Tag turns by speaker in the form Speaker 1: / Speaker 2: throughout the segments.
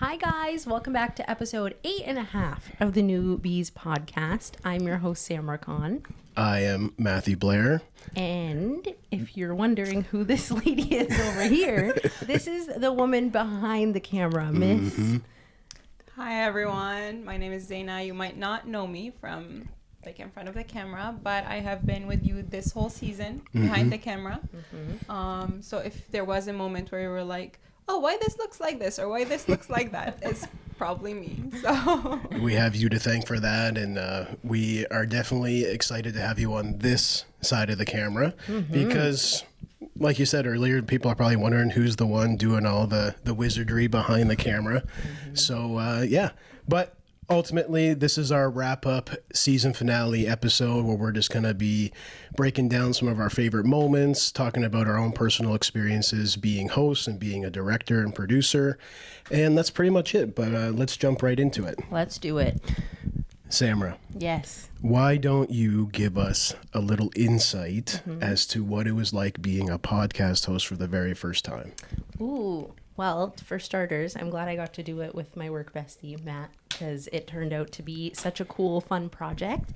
Speaker 1: Hi guys, welcome back to episode 8.5 of the Newbes Podcast. I'm your host Samrah.
Speaker 2: I am Matthew Blair.
Speaker 1: And if you're wondering who this lady is over here, this is the woman behind the camera, Miss.
Speaker 2: Mm-hmm.
Speaker 3: Hi everyone, my name is Zeina. You might not know me from like in front of the camera, but I have been with you this whole season behind the camera. So if there was a moment where you were like, oh, why this looks like this or why this looks like that, it's probably me. So
Speaker 2: we have you to thank for that, and we are definitely excited to have you on this side of the camera because, like you said earlier, people are probably wondering who's the one doing all the wizardry behind the camera. So yeah, but ultimately, this is our wrap-up season finale episode where we're just going to be breaking down some of our favorite moments, talking about our own personal experiences being hosts and being a director and producer. And that's pretty much it, but let's jump right into it.
Speaker 1: Let's do it.
Speaker 2: Samrah.
Speaker 1: Yes.
Speaker 2: Why don't you give us a little insight as to what it was like being a podcast host for the very first time?
Speaker 1: Ooh. Well, for starters, I'm glad I got to do it with my work bestie, Matt, because it turned out to be such a cool, fun project.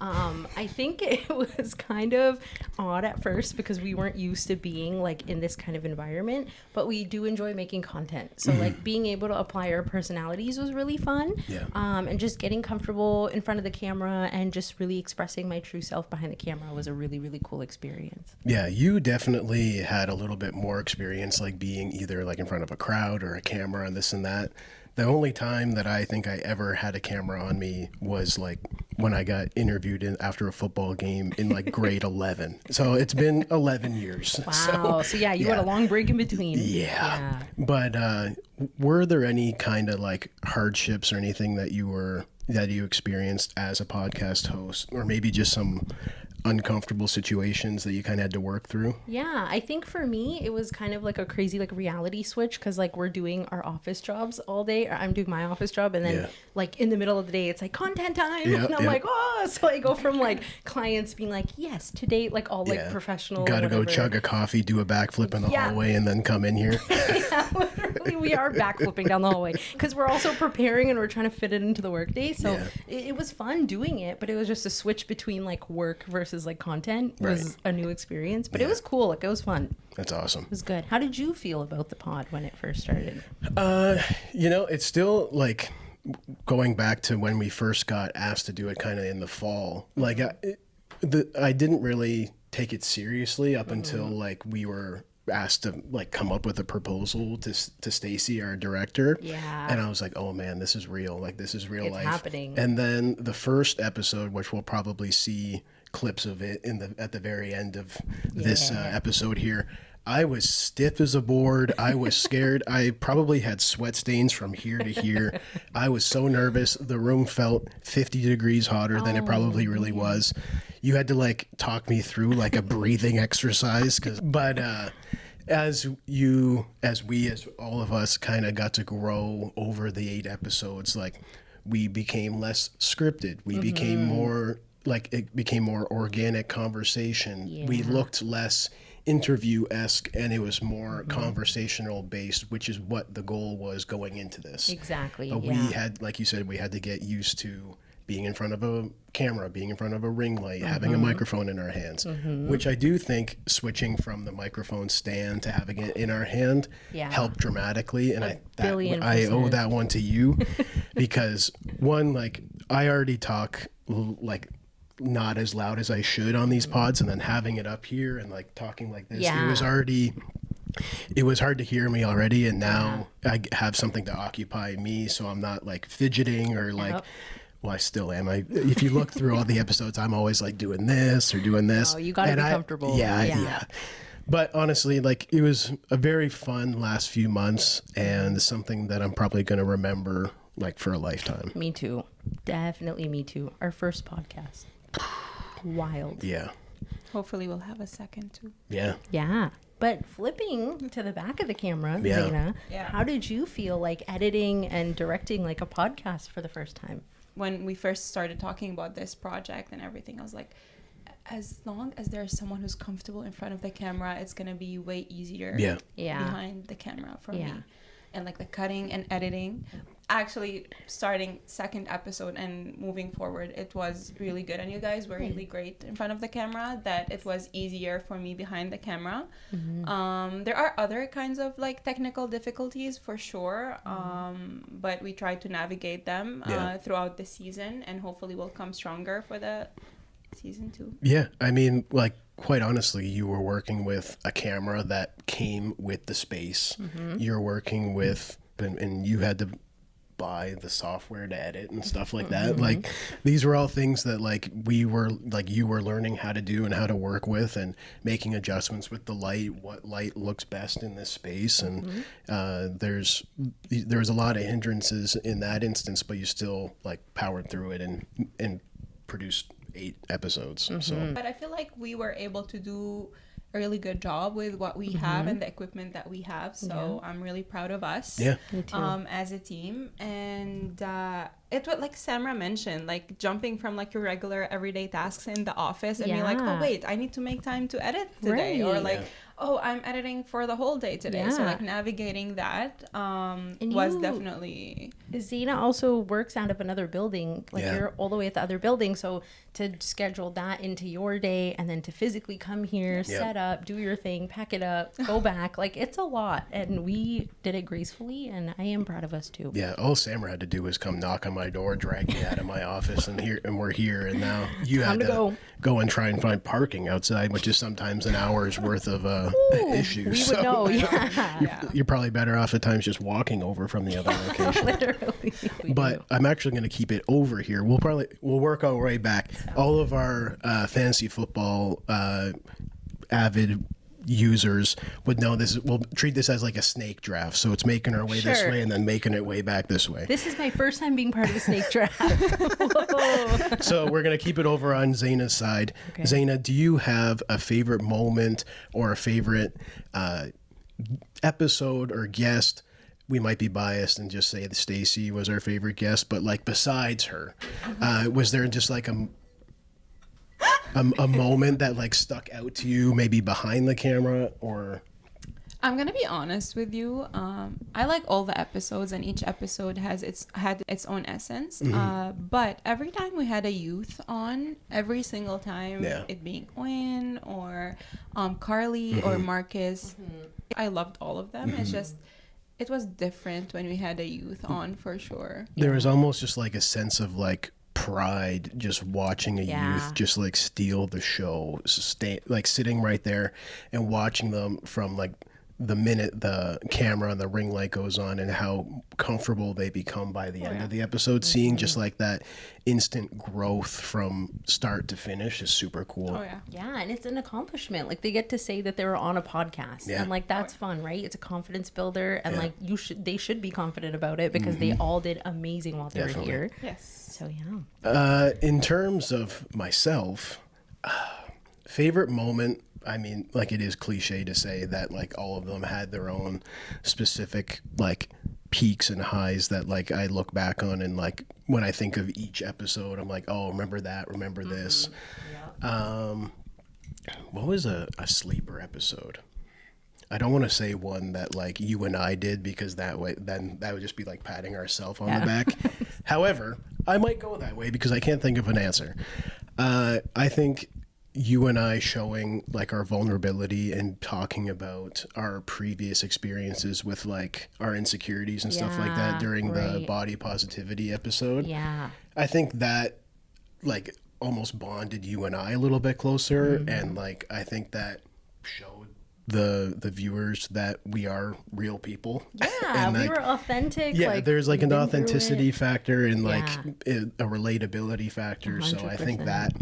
Speaker 1: I think it was kind of odd at first because we weren't used to being like in this kind of environment, but we do enjoy making content. So like being able to apply our personalities was really fun.
Speaker 2: Yeah.
Speaker 1: And just getting comfortable in front of the camera and just really expressing my true self behind the camera was a really, really cool experience.
Speaker 2: Yeah, you definitely had a little bit more experience like being either like in front of a crowd or a camera and this and that. The only time that I think I ever had a camera on me was like when I got interviewed after a football game in like grade 11. So it's been 11 years.
Speaker 1: Wow. So yeah, you had a long break in between.
Speaker 2: Yeah. But were there any kind of like hardships or anything that you experienced as a podcast host, or maybe just some uncomfortable situations that you kind of had to work through?
Speaker 1: Yeah, I think for me it was kind of like a crazy like reality switch because like we're doing our office jobs all day, or I'm doing my office job, and then like in the middle of the day it's like content time, and I'm like, oh, so I go from like clients being like, yes, today, like all like professional,
Speaker 2: gotta go chug a coffee, do a backflip in the hallway, and then come in here.
Speaker 1: Yeah, literally we are backflipping down the hallway because we're also preparing and we're trying to fit it into the workday. So it was fun doing it, but it was just a switch between like work versus like content was a new experience, but it was cool. Like it was fun.
Speaker 2: That's awesome.
Speaker 1: It was good. How did you feel about the pod when it first started?
Speaker 2: It's still like going back to when we first got asked to do it kind of in the fall. Like I didn't really take it seriously up until like we were asked to like come up with a proposal to Stacy, our director. Yeah. And I was like, oh man, this is real. Like this is real life. It's happening. And then the first episode, which we'll probably see clips of it at the very end of this episode here, I was stiff as a board. I was scared. I probably had sweat stains from here to here. I was so nervous. The room felt 50 degrees hotter than it probably really was. You had to like talk me through like a breathing exercise. But as all of us kind of got to grow over the 8 episodes, like we became less scripted. We became more like, it became more organic conversation. Yeah. We looked less interview-esque, and it was more conversational based, which is what the goal was going into this.
Speaker 1: Exactly.
Speaker 2: But we had, like you said, we had to get used to being in front of a camera, being in front of a ring light, having a microphone in our hands, which I do think switching from the microphone stand to having it in our hand helped dramatically. And I owe that one to you because one, like I already talk like not as loud as I should on these pods, and then having it up here and like talking like this, it was hard to hear me already, and now I have something to occupy me, so I'm not like fidgeting or like well, I still am. If you look through all the episodes, I'm always like doing this or doing this.
Speaker 1: Oh, you gotta be comfortable.
Speaker 2: Yeah. But honestly, like it was a very fun last few months, and something that I'm probably going to remember like for a lifetime.
Speaker 1: Me too. Definitely me too. Our first podcast. Wild.
Speaker 2: Yeah.
Speaker 3: hopefully we'll have a second too.
Speaker 1: Yeah. But flipping to the back of the camera, Zeina, how did you feel like editing and directing like a podcast for the first time?
Speaker 3: When we first started talking about this project and everything, I was like, as long as there's someone who's comfortable in front of the camera, it's going to be way easier behind the camera for me. and like the cutting and editing. Actually, starting second episode and moving forward, it was really good, and you guys were really great in front of the camera, that it was easier for me behind the camera. There are other kinds of like technical difficulties for sure, but we tried to navigate them throughout the season, and hopefully we'll come stronger for the season 2.
Speaker 2: Yeah, I mean, like, quite honestly, you were working with a camera that came with the space. You're working with, and you had to buy the software to edit and stuff like that. Like, these were all things that like you were learning how to do and how to work with, and making adjustments with the light, what light looks best in this space. And there's a lot of hindrances in that instance, but you still like powered through it and produced 8 episodes. So
Speaker 3: But I feel like we were able to do a really good job with what we have and the equipment that we have. So I'm really proud of us.
Speaker 2: Yeah.
Speaker 1: Me too.
Speaker 3: As a team. And it was like Samrah mentioned, like jumping from like your regular everyday tasks in the office and be like, oh wait, I need to make time to edit today. Or like, oh, I'm editing for the whole day today. So like navigating that was definitely...
Speaker 1: Zeina also works out of another building. Like you're all the way at the other building. So to schedule that into your day and then to physically come here, set up, do your thing, pack it up, go back. Like, it's a lot. And we did it gracefully, and I am proud of us too.
Speaker 2: yeah, all Samrah had to do was come knock on my door, drag me out of my office, and we're here. And now you had to go and try and find parking outside, which is sometimes an hour's worth of issues.
Speaker 1: We would know,
Speaker 2: You're probably better off at times just walking over from the other location.
Speaker 1: Literally.
Speaker 2: But I'm actually going to keep it over here. We'll work our way back. All of our fantasy football avid users would know this. We'll treat this as like a snake draft. So it's making our way this way and then making it way back this way.
Speaker 1: This is my first time being part of a snake draft.
Speaker 2: So we're going to keep it over on Zaina's side. Okay. Zeina, do you have a favorite moment or a favorite episode or guest? We might be biased and just say that Stacy was our favorite guest, but like besides her, was there just like a moment that like stuck out to you, maybe behind the camera? Or
Speaker 3: I'm gonna be honest with you. I like all the episodes, and each episode had its own essence. But every time we had a youth on, every single time, it being Owen or Carly or Marcus, I loved all of them. It's just, it was different when we had a youth on, for sure.
Speaker 2: There was almost just like a sense of like pride just watching a youth just like steal the show, like sitting right there and watching them from like the minute the camera and the ring light goes on, and how comfortable they become by the end of the episode. Seeing just like that instant growth from start to finish is super cool.
Speaker 1: And it's an accomplishment. Like, they get to say that they were on a podcast, and like that's fun, right? It's a confidence builder, and like they should be confident about it, because they all did amazing while they were here. So
Speaker 2: in terms of myself, favorite moment, I mean, like, it is cliche to say that like all of them had their own specific like peaks and highs that like I look back on, and like when I think of each episode, I'm like, oh, remember that, remember this. What was a sleeper episode? I don't want to say one that like you and I did, because that way then that would just be like patting ourselves on the back. However, I might go that way because I can't think of an answer. I think you and I showing like our vulnerability and talking about our previous experiences with like our insecurities and stuff like that during the body positivity episode. I think that like almost bonded you and I a little bit closer, and like I think that showed the viewers that we are real people.
Speaker 1: And
Speaker 2: like,
Speaker 1: we were authentic.
Speaker 2: Like, there's like an authenticity factor and like a relatability factor. 100%. So I think that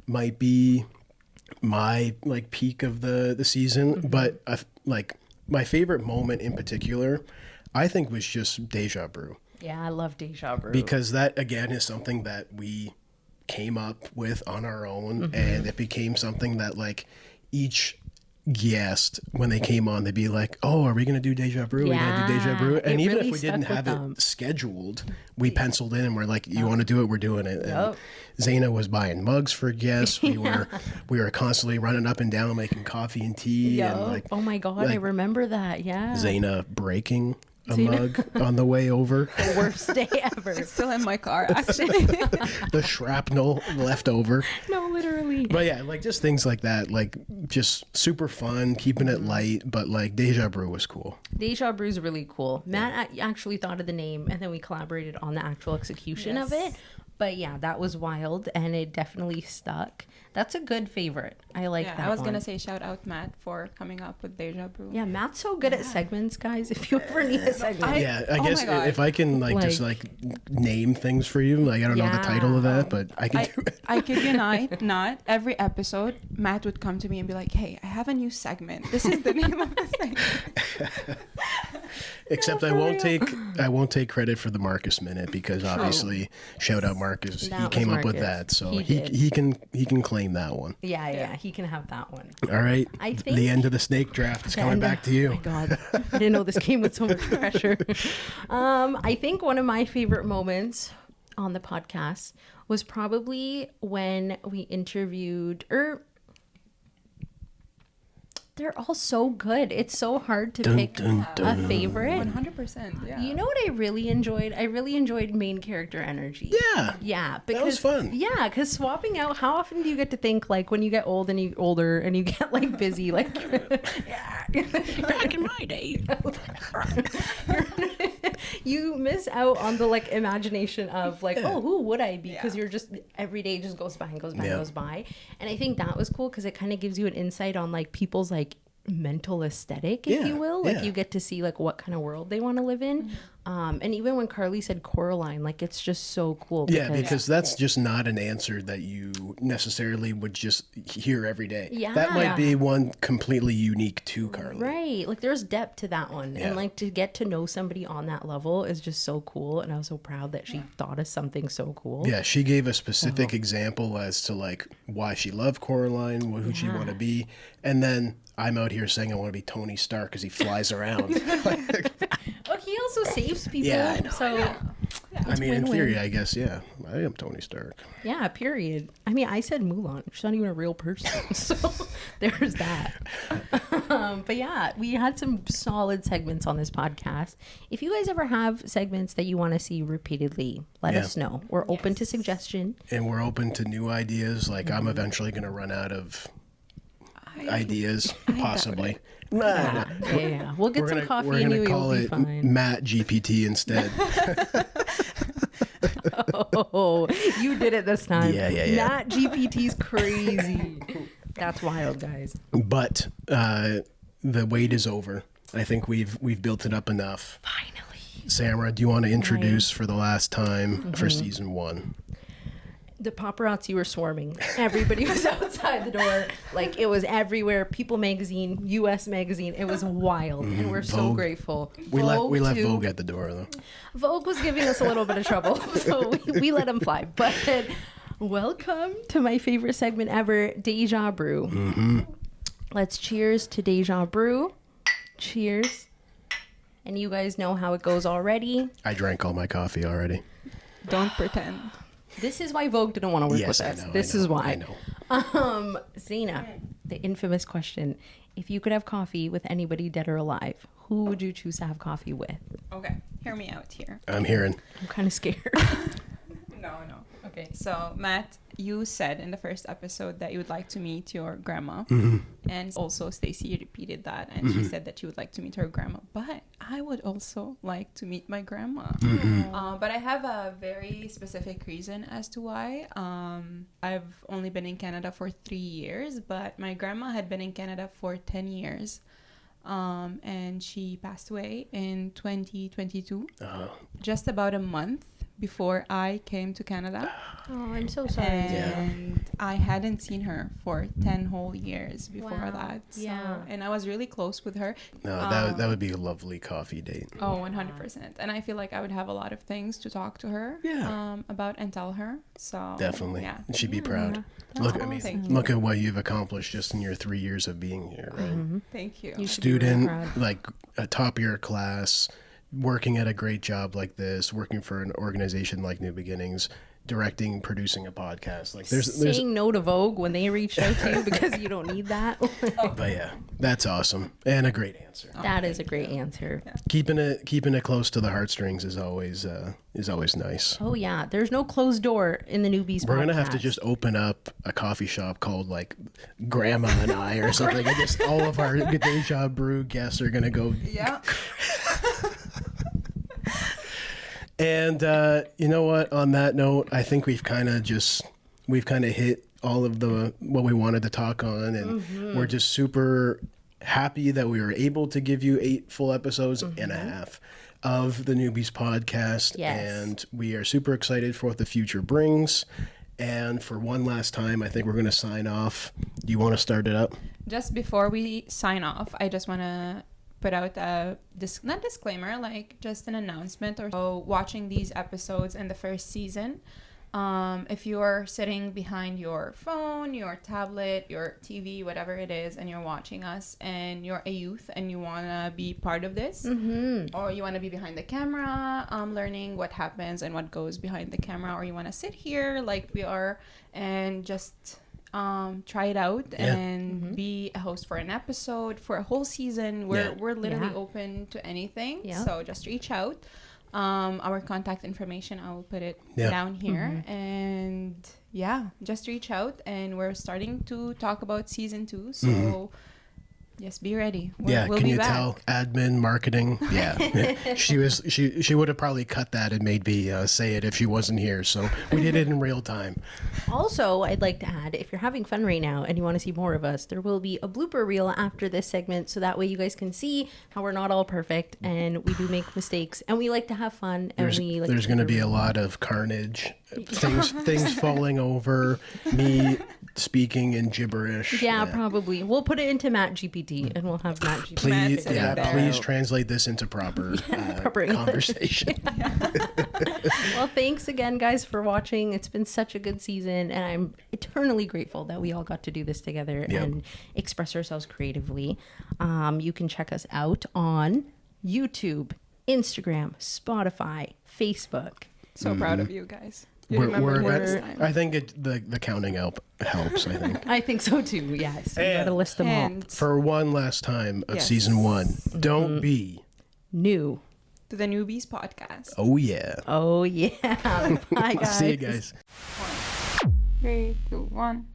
Speaker 2: might be my like peak of the season. But like my favorite moment in particular, I think, was just Deja Brew.
Speaker 1: I love Deja Brew,
Speaker 2: because that again is something that we came up with on our own, and it became something that like each guest, when they came on, they'd be like, oh, are we gonna do Deja Brew? We're gonna do Deja Brew. And even if we didn't have it scheduled, we penciled in and we're like, you want to do it, we're doing it. And Zeina was buying mugs for guests. We were constantly running up and down making coffee and tea. And like,
Speaker 1: oh my god, like, I remember that.
Speaker 2: Zeina breaking a mug on the way over.
Speaker 1: The worst day ever.
Speaker 3: It's still in my car, actually.
Speaker 2: The shrapnel left over.
Speaker 1: No, literally.
Speaker 2: But yeah, like just things like that, like just super fun, keeping it light. But like Deja Brew was cool.
Speaker 1: Deja Brew's really cool. Matt actually thought of the name, and then we collaborated on the actual execution of it. But yeah, that was wild, and it definitely stuck. That's a good favorite. I like that.
Speaker 3: I was
Speaker 1: one.
Speaker 3: gonna say shout out Matt for coming up with Deja Brew.
Speaker 1: Yeah, Matt's so good at segments, guys. If you ever need a segment,
Speaker 2: I
Speaker 3: Oh
Speaker 2: guess
Speaker 3: my God.
Speaker 2: if I can just name things for you, like I don't know the title of that, but I can do it.
Speaker 3: I kid you not every episode, Matt would come to me and be like, "Hey, I have a new segment. This is the name of the segment."
Speaker 2: Except I won't take credit for the Marcus minute because obviously, shout out Marcus,
Speaker 1: That
Speaker 2: he
Speaker 1: was
Speaker 2: came up with
Speaker 1: Marcus.
Speaker 2: that, so
Speaker 1: He did.
Speaker 2: he can claim that one.
Speaker 1: yeah, he can have that one.
Speaker 2: All right,
Speaker 1: I think
Speaker 2: the end of the snake draft is coming back to you.
Speaker 1: Oh my God, I didn't know this came with so much pressure. I think one of my favorite moments on the podcast was probably when we interviewed, they're all so good. It's so hard to pick a favorite.
Speaker 3: 100%. Yeah.
Speaker 1: You know what I really enjoyed? I really enjoyed main character energy.
Speaker 2: Yeah,
Speaker 1: because,
Speaker 2: that was fun.
Speaker 1: Yeah, because swapping out, how often do you get to think like when you get older and you get like busy, like
Speaker 2: Back in my day.
Speaker 1: you miss out on the like imagination of like, oh, who would I be? Because you're just every day just goes by and goes by and goes by. And I think that was cool because it kind of gives you an insight on like people's like mental aesthetic, if you will. Like you get to see like what kind of world they want to live in. And even when Carly said Coraline, like it's just so cool.
Speaker 2: Because that's just not an answer that you necessarily would just hear every day.
Speaker 1: Yeah.
Speaker 2: That might be one completely unique to Carly.
Speaker 1: Right. Like there's depth to that one. And like to get to know somebody on that level is just so cool. And I was so proud that she thought of something so cool.
Speaker 2: Yeah, she gave a specific example as to like why she loved Coraline, who she wanted to be. And then I'm out here saying I want to be Tony Stark because he flies around.
Speaker 1: Well, he also saves people.
Speaker 2: Yeah, I know,
Speaker 1: So
Speaker 2: I mean, in
Speaker 1: win-win.
Speaker 2: theory, I guess, yeah, I am Tony Stark.
Speaker 1: yeah, period. I mean, I said Mulan. She's not even a real person. So there's that. But yeah, we had some solid segments on this podcast. If you guys ever have segments that you want to see repeatedly, let us know. We're open to suggestion.
Speaker 2: And we're open to new ideas. Like, I'm eventually going to run out of ideas, possibly.
Speaker 1: Yeah. We'll get some coffee
Speaker 2: We're
Speaker 1: and
Speaker 2: gonna
Speaker 1: you'll
Speaker 2: call
Speaker 1: be
Speaker 2: it
Speaker 1: fine.
Speaker 2: Matt GPT instead.
Speaker 1: Oh, you did it this time.
Speaker 2: Yeah.
Speaker 1: Matt GPT's crazy. That's wild, guys.
Speaker 2: But the wait is over. I think we've built it up enough.
Speaker 1: Finally.
Speaker 2: Samrah, do you want to introduce for the last time for season 1?
Speaker 1: The paparazzi were swarming. Everybody was outside the door. Like it was everywhere. People magazine, US magazine. It was wild. And we're so
Speaker 2: Vogue.
Speaker 1: grateful.
Speaker 2: We left
Speaker 1: too.
Speaker 2: Vogue at the door though.
Speaker 1: Vogue was giving us a little bit of trouble. So we let him fly. But welcome to my favorite segment ever, Deja Brew. Let's cheers to Deja Brew. Cheers. And you guys know how it goes already.
Speaker 2: I drank all my coffee already.
Speaker 3: Don't pretend.
Speaker 1: This is why Vogue didn't want to work
Speaker 2: Yes,
Speaker 1: with
Speaker 2: I
Speaker 1: us.
Speaker 2: know,
Speaker 1: This
Speaker 2: I know,
Speaker 1: is why.
Speaker 2: I know.
Speaker 1: Zeina, the infamous question. If you could have coffee with anybody dead or alive, who would you choose to have coffee with?
Speaker 3: Okay, hear me out here.
Speaker 2: I'm hearing.
Speaker 1: I'm kind of scared.
Speaker 3: No.
Speaker 1: Okay.
Speaker 3: So, Matt, you said in the first episode that you would like to meet your grandma. And also Stacy repeated that. And she said that she would like to meet her grandma. But I would also like to meet my grandma. But I have a very specific reason as to why. I've only been in Canada for 3 years. But my grandma had been in Canada for 10 years. And she passed away in 2022. Just about a month before I came to Canada.
Speaker 1: Oh, I'm so sorry.
Speaker 3: And I hadn't seen her for 10 whole years before
Speaker 1: Wow.
Speaker 3: that. So,
Speaker 1: Yeah.
Speaker 3: and I was really close with her.
Speaker 2: No, that would be a lovely coffee date.
Speaker 3: Oh, 100%. And I feel like I would have a lot of things to talk to her about and tell her. So
Speaker 2: Definitely.
Speaker 3: Yeah.
Speaker 2: She'd be proud.
Speaker 3: Thank you.
Speaker 2: Look at what you've accomplished just in your 3 years of being here, right?
Speaker 3: Thank you.
Speaker 1: You should be really
Speaker 2: Student,
Speaker 1: proud.
Speaker 2: like a top of your class, working at a great job like this, working for an organization like New Beginnings. directing, producing a podcast. Like
Speaker 1: saying no to Vogue when they reached out to you because you don't need that.
Speaker 2: but yeah, that's awesome and a great answer.
Speaker 1: That is a great answer.
Speaker 3: Yeah.
Speaker 2: Keeping it close to the heartstrings is always nice.
Speaker 1: Oh yeah, there's no closed door in the Newbes.
Speaker 2: We're gonna
Speaker 1: podcast.
Speaker 2: have to just open up a coffee shop called like Grandma and I or something. I guess all of our Deja Brew guests are gonna go.
Speaker 3: Yeah.
Speaker 2: And you know what? On that note, I think we've kind of hit all of what we wanted to talk on, and we're just super happy that we were able to give you 8 full episodes and a half of the Newbes Podcast.
Speaker 1: Yes.
Speaker 2: And we are super excited for what the future brings. And for one last time, I think we're going to sign off. Do you want to start it up?
Speaker 3: Just before we sign off, I just want to put out a not disclaimer, like just an announcement or so. Watching these episodes in the first season, if you're sitting behind your phone, your tablet, your TV, whatever it is, and you're watching us and you're a youth and you want to be part of this, or you want to be behind the camera, learning what happens and what goes behind the camera, or you want to sit here like we are and just try it out and be a host for an episode, for a whole season. We're literally open to anything.
Speaker 1: Yeah.
Speaker 3: So just reach out. Our contact information, I will put it down here. And just reach out. And we're starting to talk about season 2. So just be ready. We'll
Speaker 2: can
Speaker 3: be
Speaker 2: you
Speaker 3: back.
Speaker 2: tell? Admin, marketing. Yeah. she would have probably cut that and made me say it if she wasn't here. So we did it in real time.
Speaker 1: Also, I'd like to add, if you're having fun right now and you want to see more of us, there will be a blooper reel after this segment, so that way you guys can see how we're not all perfect and we do make mistakes and we like to have fun. And
Speaker 2: There's going to be a lot of carnage, things falling over, me speaking in gibberish.
Speaker 1: Yeah, probably. We'll put it into Matt GPT and we'll have Matt GPT.
Speaker 2: Please translate this into proper conversation.
Speaker 1: Well, thanks again, guys, for watching. It's been such a good season, and I'm eternally grateful that we all got to do this together and express ourselves creatively. You can check us out on YouTube, Instagram, Spotify, Facebook.
Speaker 3: So proud of you guys. You remembered this time.
Speaker 2: I think the counting helps, I think.
Speaker 1: I think so too, yes. You gotta list them all.
Speaker 2: For one last time of season 1, don't be
Speaker 1: New
Speaker 3: to the Newbes Podcast.
Speaker 2: Oh yeah.
Speaker 1: Oh yeah. Bye, guys.
Speaker 2: See you guys.
Speaker 3: 3, 2, 1.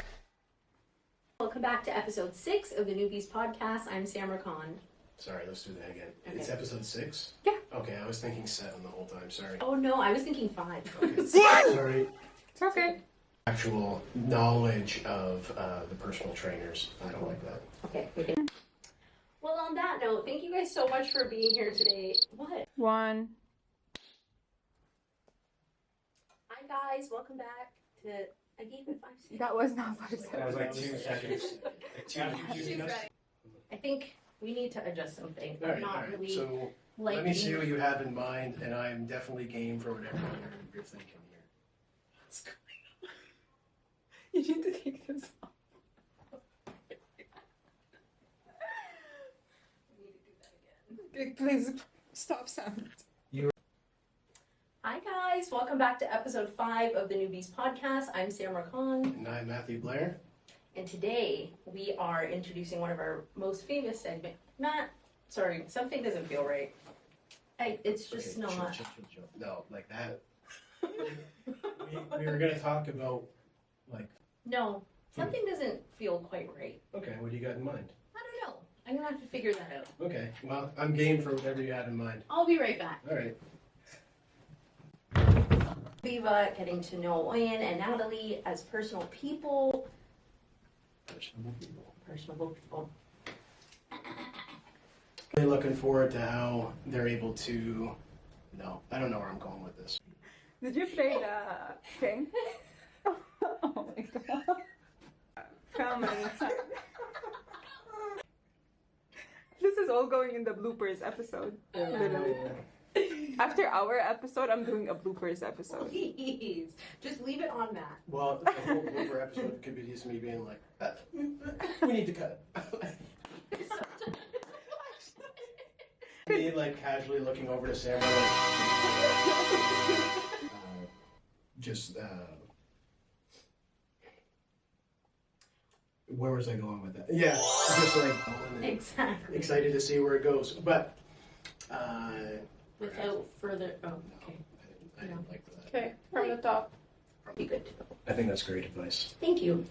Speaker 1: Welcome back to episode 6 of the Newbes Podcast. I'm Samrah Khan.
Speaker 2: Sorry, let's do that again.
Speaker 1: Okay.
Speaker 2: It's episode 6?
Speaker 3: Yeah.
Speaker 2: Okay, I was thinking 7 the whole time. Sorry.
Speaker 1: Oh no, I was thinking 5.
Speaker 2: Okay. Sorry.
Speaker 3: It's okay.
Speaker 2: Actual knowledge of the personal trainers. I don't like that.
Speaker 1: Okay. Well, on that note, thank you guys so much for being here today. What?
Speaker 3: 1.
Speaker 1: Hi guys, welcome back to. I gave it 5 seconds.
Speaker 3: That was not 5 seconds.
Speaker 2: That was like 2 seconds.
Speaker 1: I think we need to adjust something.
Speaker 2: All right,
Speaker 1: really
Speaker 2: so
Speaker 1: like.
Speaker 2: let me see what you have in mind, and I'm definitely game for whatever you're thinking here.
Speaker 3: What's going on? You need to take this off. Please stop sound.
Speaker 1: Hi guys, welcome back to episode 5 of the Newbes Podcast. I'm Samrah Khan.
Speaker 2: And I'm Matthew Blair.
Speaker 1: And today we are introducing one of our most famous segments. Matt, sorry, something doesn't feel right. It's just
Speaker 2: Okay,
Speaker 1: not.
Speaker 2: chill. No, like that. we were going to talk about, like...
Speaker 1: No, something doesn't feel quite right.
Speaker 2: Okay, what do you got in mind?
Speaker 1: I don't know. I'm going to have to figure that out.
Speaker 2: Okay, well, I'm game for whatever you have in mind.
Speaker 1: I'll be right back.
Speaker 2: All right.
Speaker 1: Viva, getting to know Ian and Natalie as personal people. Personable people.
Speaker 2: Really looking forward to how they're able to... No, I don't know where I'm going with this.
Speaker 3: Did you play the thing? Oh my god. Film anytime. This is all going in the bloopers episode. Literally. After our episode, I'm doing a bloopers episode.
Speaker 1: Please, just leave it on Matt.
Speaker 2: Well, the whole blooper episode could be just me being like, we need to cut. Me like casually looking over to Samrah like, just where was I going with that? Yeah, just like
Speaker 1: Exactly.
Speaker 2: excited to see where it goes. But
Speaker 1: Without further, okay.
Speaker 2: I didn't like that.
Speaker 3: Okay, from the top.
Speaker 1: Be good to go.
Speaker 2: I think that's great advice.
Speaker 1: Thank you.